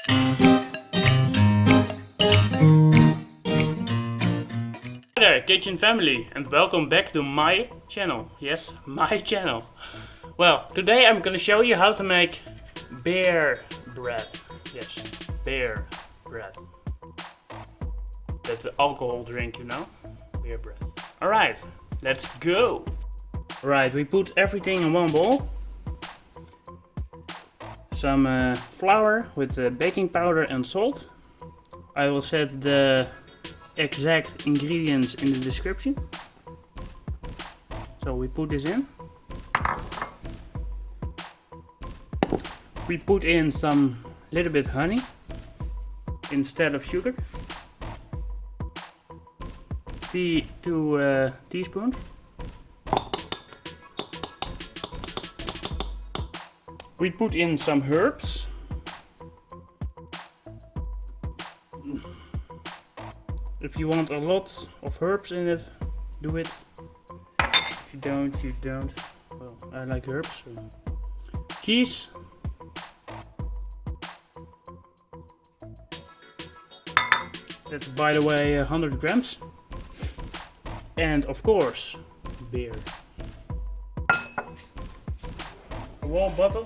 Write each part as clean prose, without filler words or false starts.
Hi there, kitchen family, and welcome back to my channel. Yes, my channel. Well, today I'm gonna show you how to make beer bread. Yes, beer bread. That's the alcohol drink, you know? Beer bread. Alright, let's go! Alright, we put everything in one bowl. Some flour with baking powder and salt. I will set the exact ingredients in the description. So we put this in. We put in some little bit honey instead of sugar. 2 teaspoons. We put in some herbs. If you want a lot of herbs in it, do it. If you don't, you don't. Well, I like herbs. So. Cheese. That's, by the way, 100 grams. And of course, beer. A whole bottle.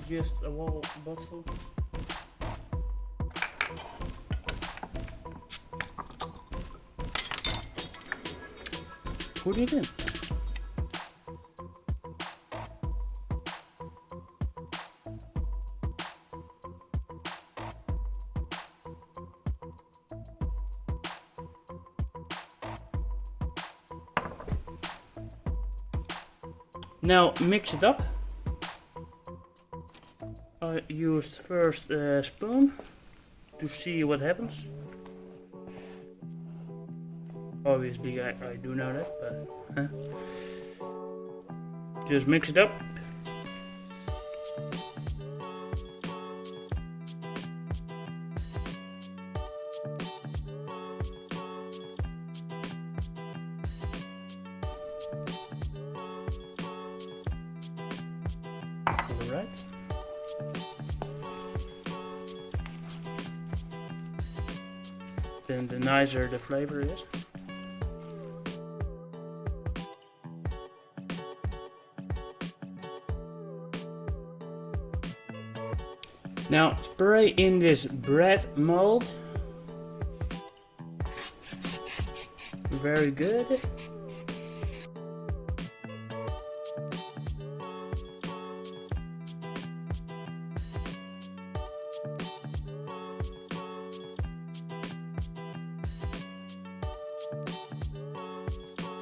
Just a whole bottle. Put it in. Now mix it up. I used first a spoon to see what happens. Obviously I do know that, but just mix it up. Alright. Then the nicer the flavor is. Now spray in this bread mold. Very good.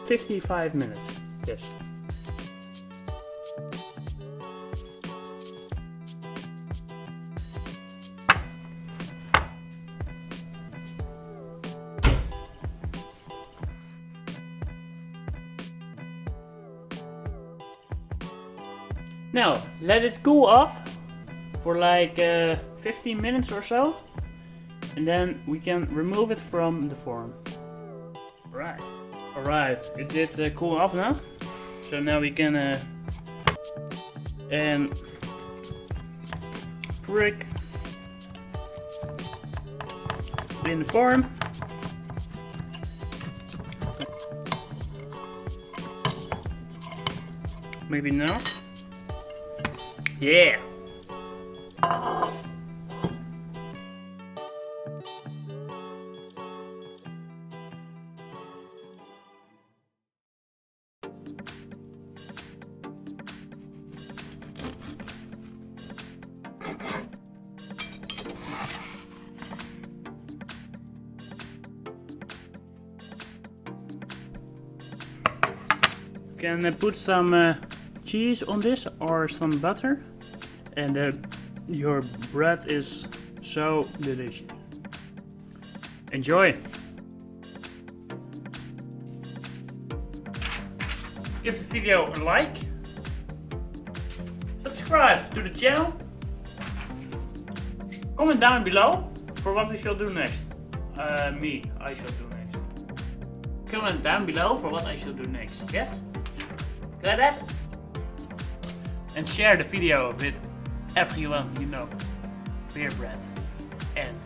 "55 minutes, yes. Now, let it cool off for like 15 minutes or so, and then we can remove it from the form. Alright, it did cool off now, so now we can and prick in the form. Maybe now. Yeah. Can put some cheese on this or some butter, and your bread is so delicious. Enjoy! Give the video a like, subscribe to the channel, comment down below for what we shall do next. I shall do next. Comment down below for what I shall do next. Yes? Got that? And share the video with everyone you know. beer bread. And